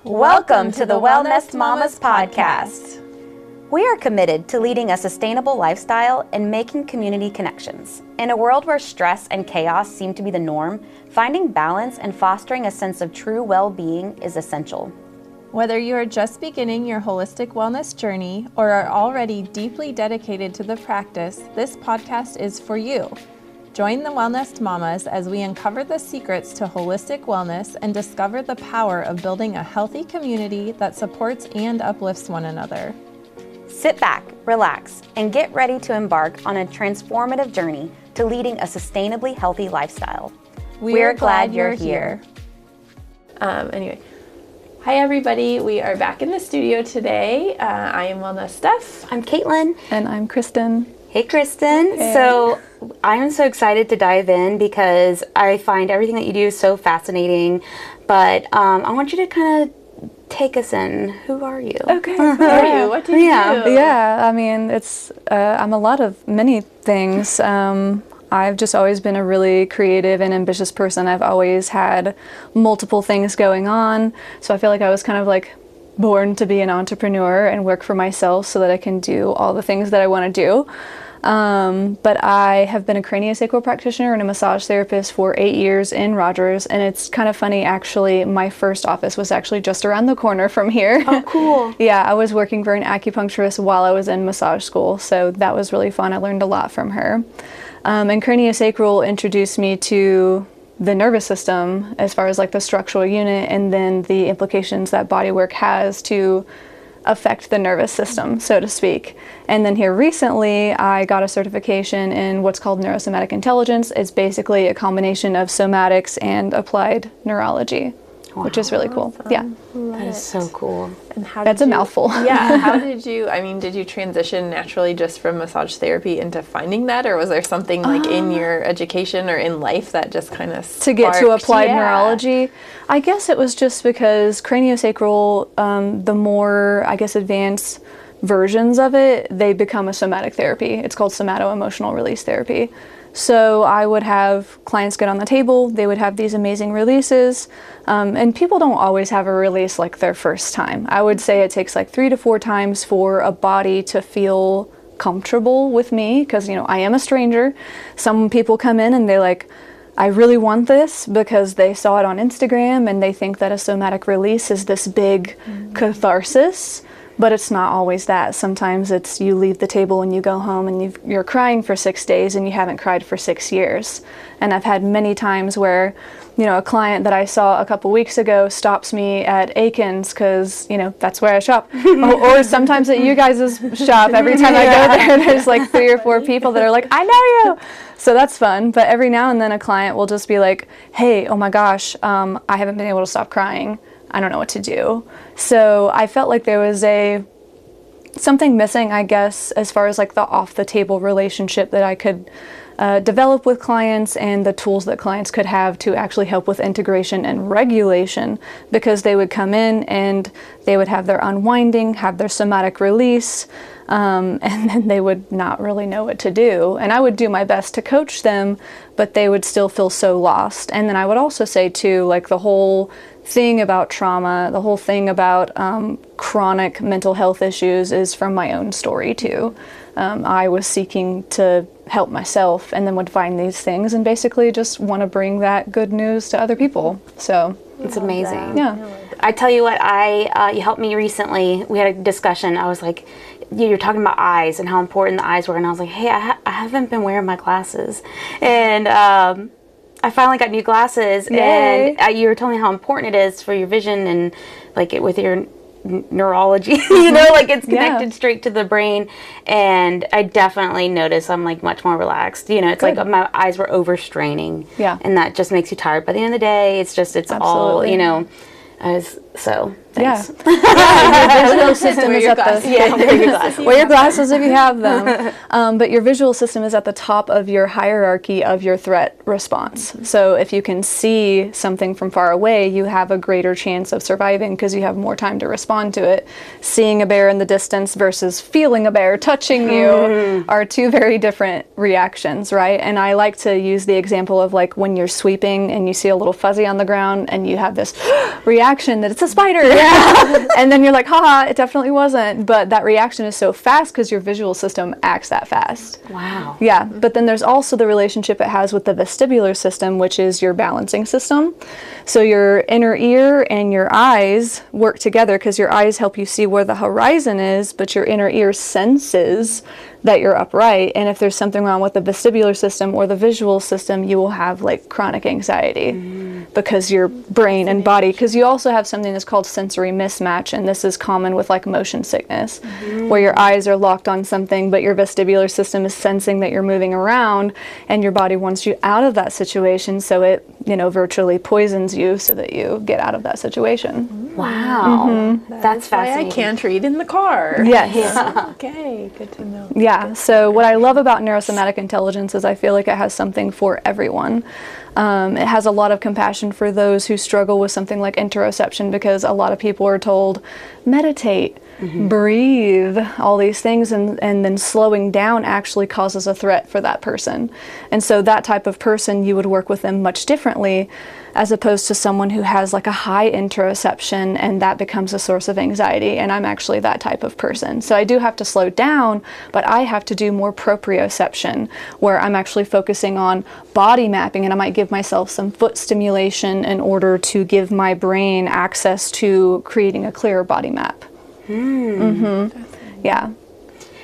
Welcome to the Wellnest Mamas podcast. We are committed to leading a sustainable lifestyle and making community connections. In a world where stress and chaos seem to be the norm, finding balance and fostering a sense of true well-being is essential. Whether you are just beginning your holistic wellness journey or are already deeply dedicated to the practice, this podcast is for you. Join the Wellnest Mamas as we uncover the secrets to holistic wellness and discover the power of building a healthy community that supports and uplifts one another. Sit back, relax, and get ready to embark on a transformative journey to leading a sustainably healthy lifestyle. We're glad you're here. Anyway, hi everybody. We are back in the studio today. I am Wellness Steph. I'm Caitlin. And I'm Christin. Hey, Christin. Hey. So I'm so excited to dive in because I find everything that you do so fascinating. But I want you to kind of take us in. Who are you? Okay. Who are you? What do you do? Yeah, I mean, I'm a lot of many things. I've just always been a really creative and ambitious person. I've always had multiple things going on. So I feel like I was kind of like born to be an entrepreneur and work for myself so that I can do all the things that I want to do. But I have been a craniosacral practitioner and a massage therapist for 8 years in Rogers, and it's kind of funny, actually, my first office was actually just around the corner from here. Oh, cool. Yeah, I was working for an acupuncturist while I was in massage school, so that was really fun. I learned a lot from her. And craniosacral introduced me to the nervous system as far as like the structural unit and then the implications that bodywork has to affect the nervous system, so to speak. And then here recently, I got a certification in what's called Neurosomatic Intelligence. It's basically a combination of somatics and applied neurology, which is really cool. Yeah. That is so cool. And how That's a mouthful. Yeah. How did you transition naturally just from massage therapy into finding that, or was there something like in your education or in life that just kind of to get to applied neurology? I guess it was just because craniosacral, the more, I guess, advanced versions of it, they become a somatic therapy. It's called somato-emotional release therapy. So I would have clients get on the table, they would have these amazing releases, and people don't always have a release like their first time. I would say it takes like 3 to 4 times for a body to feel comfortable with me, because, you know, I am a stranger. Some people come in and they like, I really want this because they saw it on Instagram and they think that a somatic release is this big catharsis. But it's not always that. Sometimes it's you leave the table and you go home and you're crying for 6 days and you haven't cried for 6 years. And I've had many times where, you know, a client that I saw a couple weeks ago stops me at Aiken's because, you know, that's where I shop. or sometimes at you guys' shop. Every time I go there, there's like 3 or 4 people that are like, I know you. So that's fun. But every now and then a client will just be like, hey, oh my gosh, I haven't been able to stop crying. I don't know what to do. So I felt like there was something missing, I guess, as far as like the off-the-table relationship that I could develop with clients and the tools that clients could have to actually help with integration and regulation, because they would come in and they would have their unwinding, have their somatic release, and then they would not really know what to do. And I would do my best to coach them, but they would still feel so lost. And then I would also say too, like the whole thing about trauma, the whole thing about chronic mental health issues is from my own story too. I was seeking to help myself and then would find these things and basically just want to bring that good news to other people. So it's amazing. Yeah. I tell you what, you helped me recently. We had a discussion. I was like, you're talking about eyes and how important the eyes were. And I was like, hey, I haven't been wearing my glasses. And I finally got new glasses. Yay. And you were telling me how important it is for your vision and like with your neurology, you know, like it's connected straight to the brain. And I definitely notice I'm like much more relaxed. You know, it's like my eyes were overstraining. Yeah. And that just makes you tired. By the end of the day, it's Absolutely. all, you know, so thanks. Yeah. Your visual system is at the wear your glasses. Wear your glasses if you have them. But your visual system is at the top of your hierarchy of your threat response. So if you can see something from far away, you have a greater chance of surviving because you have more time to respond to it. Seeing a bear in the distance versus feeling a bear touching you are 2 very different reactions, right? And I like to use the example of like when you're sweeping and you see a little fuzzy on the ground and you have this reaction reaction that it's a spider. Yeah. And then you're like, haha, it definitely wasn't. But that reaction is so fast because your visual system acts that fast. Wow. Yeah. But then there's also the relationship it has with the vestibular system, which is your balancing system. So your inner ear and your eyes work together because your eyes help you see where the horizon is, but your inner ear senses that you're upright. And if there's something wrong with the vestibular system or the visual system, you will have like chronic anxiety because your brain and body, because you also have something that's called sensory mismatch. And this is common with like motion sickness, where your eyes are locked on something, but your vestibular system is sensing that you're moving around and your body wants you out of that situation. So it, virtually poisons you so that you get out of that situation. Wow. That's fascinating. Why I can't read in the car. Yes. Yeah. Okay, good to know. Yeah, so what I love about neurosomatic intelligence is I feel like it has something for everyone. It has a lot of compassion for those who struggle with something like interoception, because a lot of people are told, meditate, breathe, all these things, and then slowing down actually causes a threat for that person. And so that type of person, you would work with them much differently as opposed to someone who has like a high interoception and that becomes a source of anxiety. And I'm actually that type of person. So I do have to slow down, but I have to do more proprioception, where I'm actually focusing on body mapping, and I might give myself some foot stimulation in order to give my brain access to creating a clearer body map. Yeah.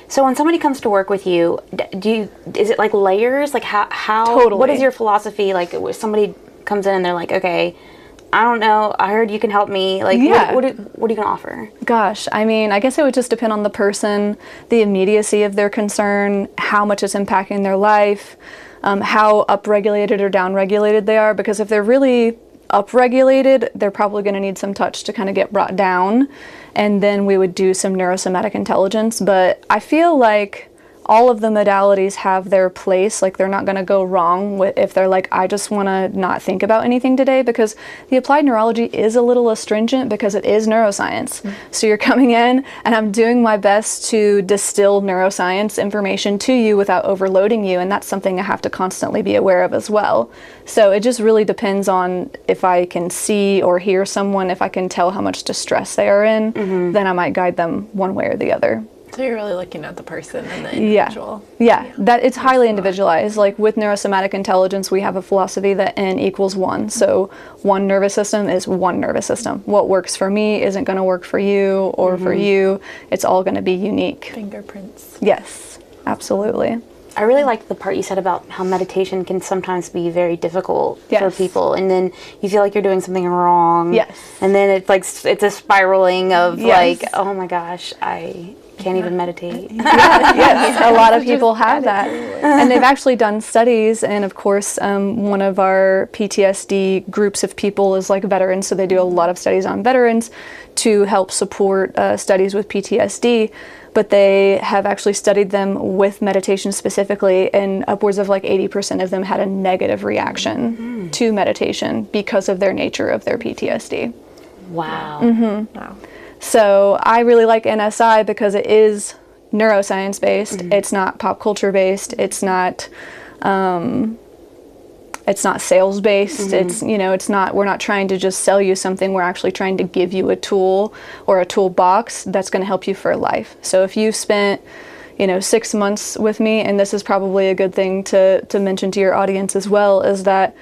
So when somebody comes to work with you, is it like layers? Like how Totally. What is your philosophy? Like if somebody comes in and they're like, okay, I don't know, I heard you can help me. Like, what are you going to offer? Gosh, I mean, I guess it would just depend on the person, the immediacy of their concern, how much it's impacting their life, how upregulated or downregulated they are. Because if they're really upregulated, they're probably going to need some touch to kind of get brought down. And then we would do some neurosomatic intelligence. But I feel like all of the modalities have their place. Like, they're not going to go wrong if they're like, I just want to not think about anything today, because the applied neurology is a little astringent because it is neuroscience. So you're coming in and I'm doing my best to distill neuroscience information to you without overloading you. And that's something I have to constantly be aware of as well. So it just really depends on if I can see or hear someone, if I can tell how much distress they are in, then I might guide them one way or the other. So you're really looking at the person and the individual. Yeah. That it's highly individualized. Like with neurosomatic intelligence, we have a philosophy that N equals 1. So one nervous system is one nervous system. What works for me isn't going to work for you or for you. It's all going to be unique. Fingerprints. Yes, absolutely. I really liked the part you said about how meditation can sometimes be very difficult for people, and then you feel like you're doing something wrong. Yes. And then it's like it's a spiraling of like, oh my gosh, I can't even meditate. Yes, a lot of people have that. And they've actually done studies, and of course one of our PTSD groups of people is like veterans, so they do a lot of studies on veterans to help support studies with PTSD. But they have actually studied them with meditation specifically, and upwards of like 80% of them had a negative reaction to meditation because of their nature of their PTSD. Wow. Wow. So I really like NSI because it is neuroscience-based. It's not pop culture-based. It's not sales-based. It's, it's not, we're not trying to just sell you something. We're actually trying to give you a tool or a toolbox that's going to help you for life. So if you've spent, 6 months with me, and this is probably a good thing to mention to your audience as well, is that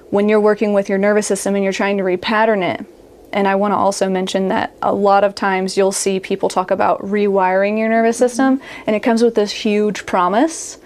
when you're working with your nervous system and you're trying to repattern it, and I want to also mention that a lot of times you'll see people talk about rewiring your nervous system, and it comes with this huge promise.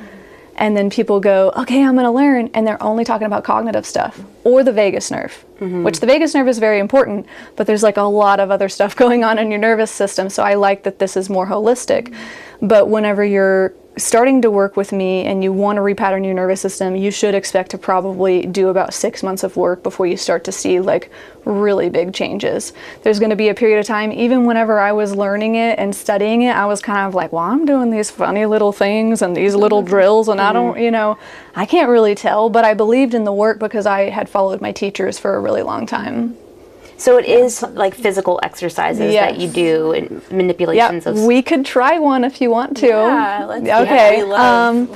And then people go, okay, I'm going to learn. And they're only talking about cognitive stuff or the vagus nerve, which the vagus nerve is very important, but there's like a lot of other stuff going on in your nervous system. So I like that this is more holistic. But whenever you're starting to work with me and you want to repattern your nervous system, you should expect to probably do about 6 months of work before you start to see like really big changes. There's going to be a period of time, even whenever I was learning it and studying it, I was kind of like, well, I'm doing these funny little things and these little drills, and I don't, I can't really tell, but I believed in the work because I had followed my teachers for a really long time. So it is like physical exercises that you do and manipulations of. We could try one if you want to. Yeah, let's okay. we love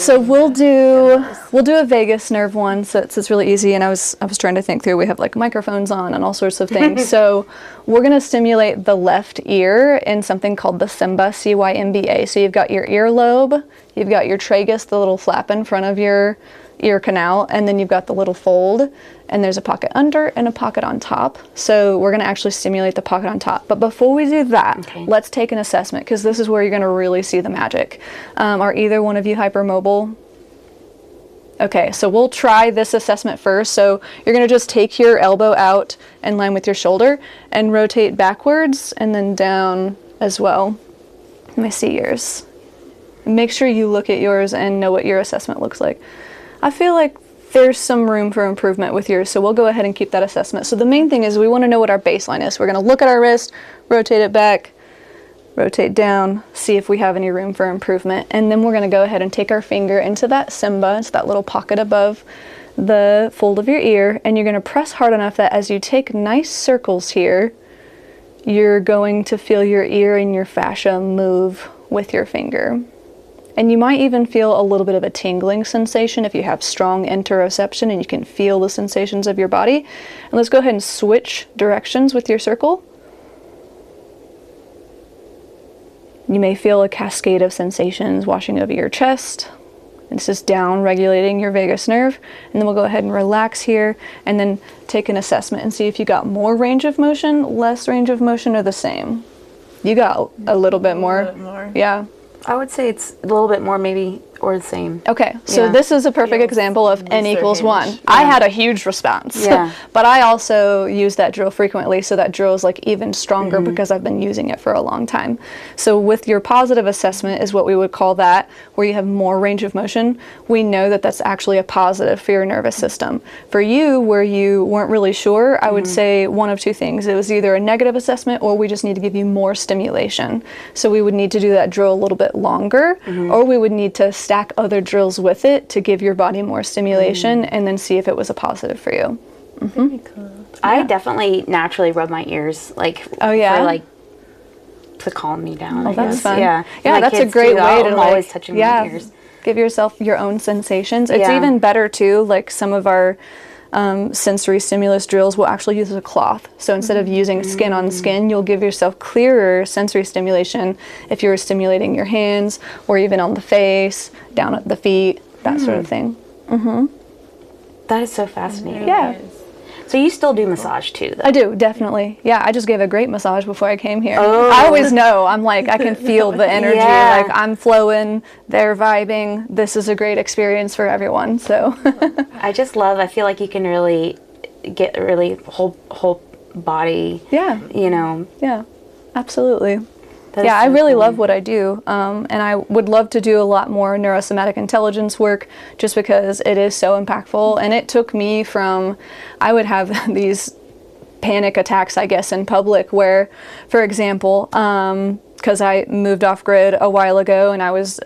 So we'll do a vagus nerve one, so it's really easy. And I was trying to think through. We have like microphones on and all sorts of things. So we're gonna stimulate the left ear in something called the cymba, C-Y-M-B-A. So you've got your earlobe, you've got your tragus, the little flap in front of your ear canal, and then you've got the little fold, and there's a pocket under and a pocket on top. So we're going to actually stimulate the pocket on top. But before we do that, let's take an assessment, because this is where you're going to really see the magic. Are either one of you hypermobile? Okay, so we'll try this assessment first. So you're going to just take your elbow out in line with your shoulder and rotate backwards and then down as well. Let me see yours. Make sure you look at yours and know what your assessment looks like. I feel like there's some room for improvement with yours, so we'll go ahead and keep that assessment. So the main thing is we want to know what our baseline is. We're going to look at our wrist, rotate it back, rotate down, see if we have any room for improvement. And then we're going to go ahead and take our finger into that cymba, it's that little pocket above the fold of your ear, and you're going to press hard enough that as you take nice circles here, you're going to feel your ear and your fascia move with your finger. And you might even feel a little bit of a tingling sensation if you have strong interoception and you can feel the sensations of your body. And let's go ahead and switch directions with your circle. You may feel a cascade of sensations washing over your chest. It's just down regulating your vagus nerve. And then we'll go ahead and relax here and then take an assessment and see if you got more range of motion, less range of motion, or the same. You got a little bit more. A little bit more. Yeah. I would say it's a little bit more maybe, or the same. Okay, so this is a perfect example of n equals 1. Yeah. I had a huge response, but I also use that drill frequently, so that drill is like even stronger because I've been using it for a long time. So with your positive assessment is what we would call that, where you have more range of motion. We know that that's actually a positive for your nervous system. For you, where you weren't really sure, I would say one of two things. It was either a negative assessment or we just need to give you more stimulation. So we would need to do that drill a little bit longer, or we would need to stack other drills with it to give your body more stimulation and then see if it was a positive for you. Very cool. I definitely naturally rub my ears, like, for like to calm me down. Oh, that's fun. Yeah, yeah, that's a great way to always touching my ears. Give yourself your own sensations. It's even better too, like some of our sensory stimulus drills will actually use a cloth. So instead of using skin on skin, you'll give yourself clearer sensory stimulation if you're stimulating your hands or even on the face, down at the feet, that sort of thing. That is so fascinating. Yeah. So you still do massage too, though? I do, definitely. Yeah, I just gave a great massage before I came here. I always know. I'm like, I can feel the energy. Like, I'm flowing, they're vibing. This is a great experience for everyone, so. I feel like you can really get whole body, you know. Yeah, absolutely. Yeah, I really love what I do, and I would love to do a lot more neurosomatic intelligence work just because it is so impactful. And it took me from, I would have these panic attacks, I guess, in public where, for example, because I moved off grid a while ago and I was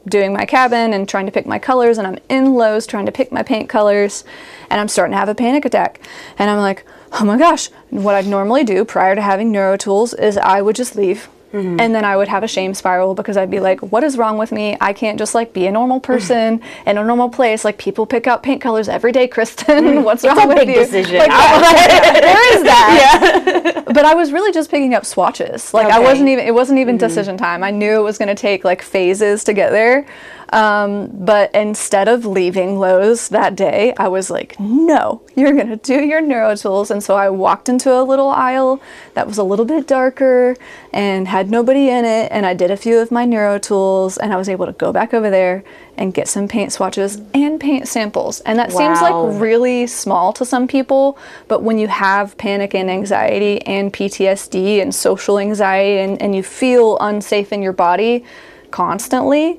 doing my cabin and trying to pick my colors, and I'm in Lowe's trying to pick my paint colors, and I'm starting to have a panic attack. And I'm like, oh my gosh, what I'd normally do prior to having neuro tools is I would just leave. And then I would have a shame spiral because I'd be like, what is wrong with me? I can't just like be a normal person in a normal place. Like, people pick out paint colors every day, Kristen. What's wrong with you? It's a big decision. Like, there is that. But I was really just picking up swatches. Like, it wasn't even decision time. I knew it was going to take like phases to get there. But instead of leaving Lowe's that day, I was like, no, you're going to do your neuro tools. And so I walked into a little aisle that was a little bit darker and had nobody in it. And I did a few of my neuro tools, and I was able to go back over there and get some paint swatches and paint samples. And that seems like really small to some people, but when you have panic and anxiety and PTSD and social anxiety and you feel unsafe in your body constantly,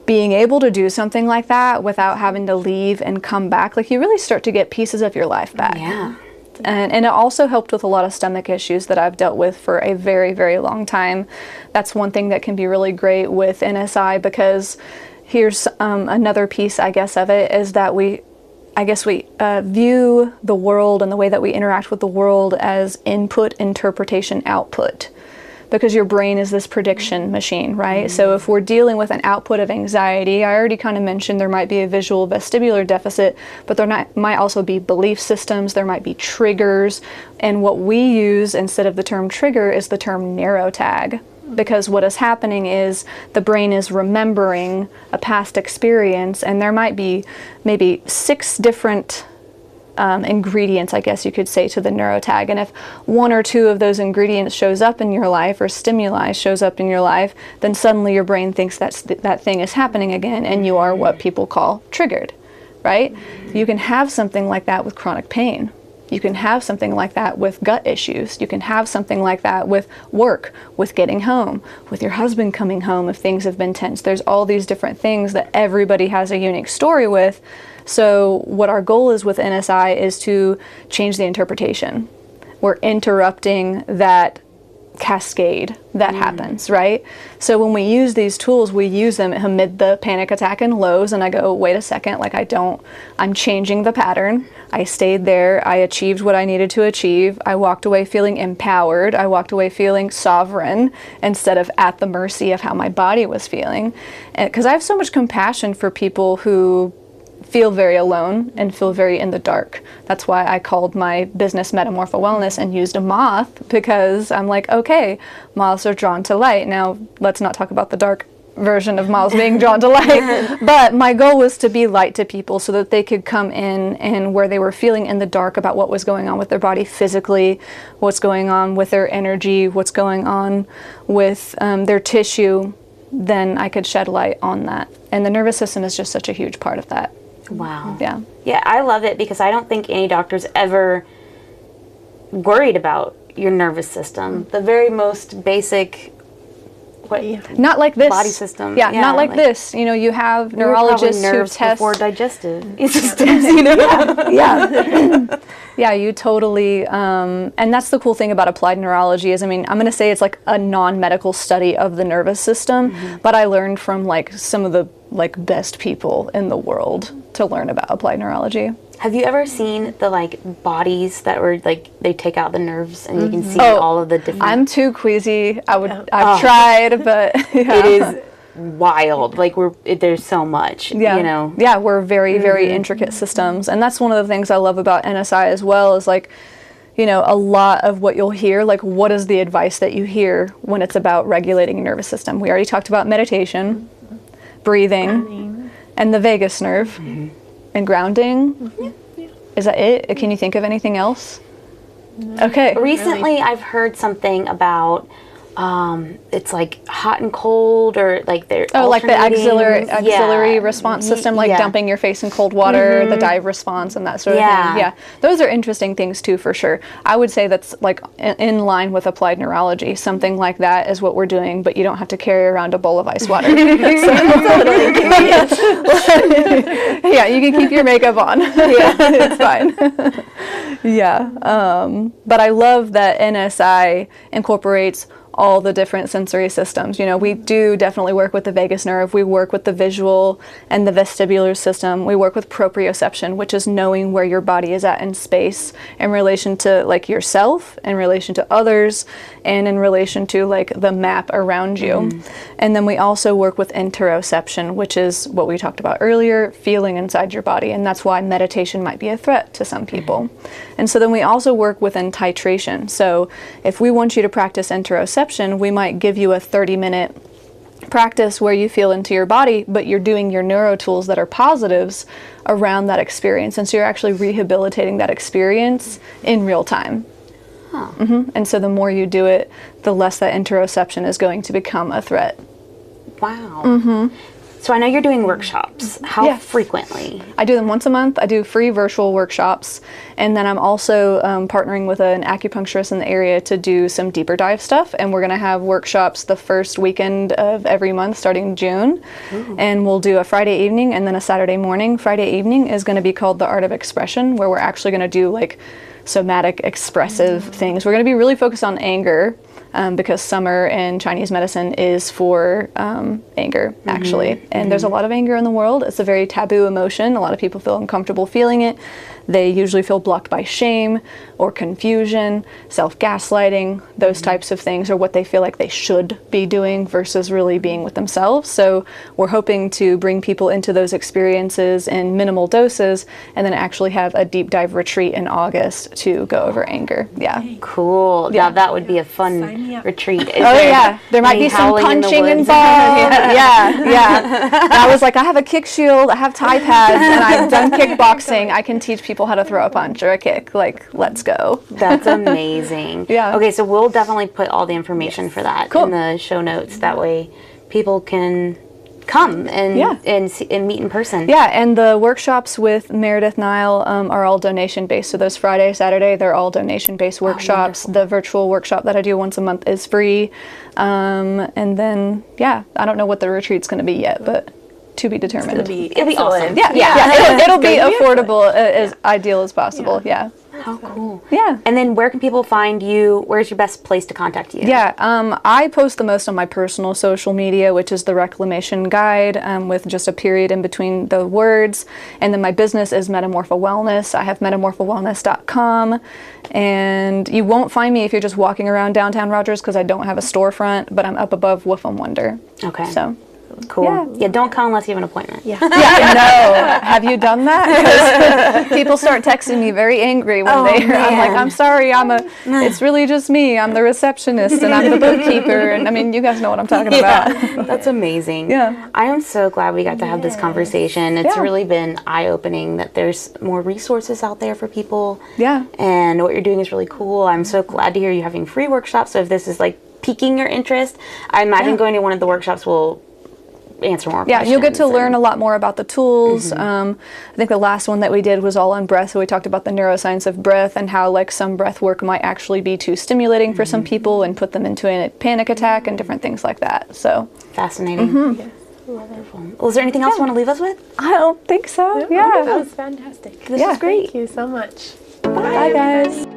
being able to do something like that without having to leave and come back, like, you really start to get pieces of your life back. Yeah. And it also helped with a lot of stomach issues that I've dealt with for a very, very long time. That's one thing that can be really great with NSI, because here's another piece, I guess, of it, is that we view the world and the way that we interact with the world as input, interpretation, output. because your brain is this prediction machine, right? So if we're dealing with an output of anxiety, I already kind of mentioned there might be a visual vestibular deficit, but might also be belief systems, there might be triggers, and what we use instead of the term trigger is the term neurotag. Because what is happening is the brain is remembering a past experience, and there might be maybe 6 different ingredients, I guess you could say, to the neurotag. And if 1 or 2 of those ingredients shows up in your life, or stimuli shows up in your life, then suddenly your brain thinks that thing is happening again, and you are what people call triggered, right? You can have something like that with chronic pain. You can have something like that with gut issues. You can have something like that with work, with getting home, with your husband coming home if things have been tense. There's all these different things that everybody has a unique story with. So what our goal is with NSI is to change the interpretation. We're interrupting that cascade that happens, right? So when we use these tools, we use them amid the panic attack and lows, and I go, wait a second, like I'm changing the pattern. I stayed there, I achieved what I needed to achieve, I walked away feeling empowered, I walked away feeling sovereign instead of at the mercy of how my body was feeling. Because I have so much compassion for people who feel very alone and feel very in the dark. That's why I called my business Metamorpha Wellness and used a moth, because I'm like, okay, moths are drawn to light. Now, let's not talk about the dark version of moths being drawn to light, but my goal was to be light to people so that they could come in and where they were feeling in the dark about what was going on with their body physically, what's going on with their energy, what's going on with their tissue, then I could shed light on that. And the nervous system is just such a huge part of that. Wow. Yeah. Yeah, I love it because I don't think any doctor's ever worried about your nervous system. The very most basic, not like this body system. Yeah, not like this. You know, you have neurologists who nerves test before digestive systems. You know. Yeah. Yeah, you totally, and that's the cool thing about applied neurology is, I mean, I'm going to say it's like a non-medical study of the nervous system, but I learned from like some of the like best people in the world to learn about applied neurology. Have you ever seen the like bodies that were like they take out the nerves and you can see all of the different? I'm too queasy. I've tried, but yeah. It is wild. Like there's so much. Yeah. You know. Yeah, we're very very intricate systems, and that's one of the things I love about NSI as well. Is like, you know, a lot of what you'll hear, like what is the advice that you hear when it's about regulating your nervous system? We already talked about meditation, breathing, and the vagus nerve, and grounding. Is that it? Can you think of anything else? No, okay. Recently, I've heard something about it's like hot and cold, or like they're like the auxiliary response system, like dumping your face in cold water, the dive response, and that sort of thing. Yeah, those are interesting things too, for sure. I would say that's like in line with applied neurology. Something like that is what we're doing, but you don't have to carry around a bowl of ice water. Yeah, you can keep your makeup on. Yeah, it's fine. Yeah, but I love that NSI incorporates all the different sensory systems. You know, we do definitely work with the vagus nerve. We work with the visual and the vestibular system. We work with proprioception, which is knowing where your body is at in space in relation to like yourself, in relation to others, and in relation to like the map around you. And then we also work with interoception, which is what we talked about earlier, feeling inside your body. And that's why meditation might be a threat to some people. And so then we also work within titration. So if we want you to practice interoception, we might give you a 30-minute practice where you feel into your body, but you're doing your neuro tools that are positives around that experience. And so you're actually rehabilitating that experience in real time. And so the more you do it, the less that interoception is going to become a threat. Wow. So I know you're doing workshops. How frequently? I do them once a month. I do free virtual workshops. And then I'm also partnering with an acupuncturist in the area to do some deeper dive stuff. And we're going to have workshops the first weekend of every month starting June. And we'll do a Friday evening and then a Saturday morning. Friday evening is going to be called The Art of Expression, where we're actually going to do like somatic expressive things. We're going to be really focused on anger. Because summer in Chinese medicine is for anger, actually. And there's a lot of anger in the world. It's a very taboo emotion. A lot of people feel uncomfortable feeling it. they usually feel blocked by shame or confusion, self-gaslighting, those types of things, or what they feel like they should be doing versus really being with themselves. So we're hoping to bring people into those experiences in minimal doses and then actually have a deep dive retreat in August to go over anger. Yeah. Cool. Yeah, that would be a fun retreat. There might be some punching involved. And I was like, I have a kick shield, I have Thai pads, and I've done kickboxing. I can teach people how to throw a punch or a kick. Like, let's go. That's amazing. Okay, so we'll definitely put all the information for that in the show notes. That way people can come and meet in person. Yeah, and the workshops with Meredith Nile are all donation-based. So those Friday, Saturday, they're all donation-based workshops. The virtual workshop that I do once a month is free. And then, I don't know what the retreat's going to be yet, but to be determined. It'll be awesome. It'll be affordable, as ideal as possible. How cool. Yeah. And then where can people find you? Where's your best place to contact you? I post the most on my personal social media, which is the Reclamation Guide, with just a period in between the words. And then my business is Metamorpha Wellness. I have metamorphawellness.com. And you won't find me if you're just walking around downtown Rogers because I don't have a storefront, but I'm up above Woof and Wonder. Okay. So. Cool. Yeah, don't come unless you have an appointment. No. Have you done that? Because people start texting me very angry when I'm like, I'm sorry, it's really just me. I'm the receptionist and I'm the bookkeeper. And I mean, you guys know what I'm talking about. That's amazing. Yeah. I am so glad we got to have this conversation. It's really been eye-opening that there's more resources out there for people. Yeah. And what you're doing is really cool. I'm so glad to hear you having free workshops. So if this is like piquing your interest, I imagine going to one of the workshops will answer more questions. You'll get to learn a lot more about the tools. I think the last one that we did was all on breath, so we talked about the neuroscience of breath and how like some breath work might actually be too stimulating for some people and put them into a panic attack and different things like that. So fascinating. Yes. Wonderful. Well, is there anything else you want to leave us with? I don't think so. That was fantastic. This is great. Thank you so much. Bye guys.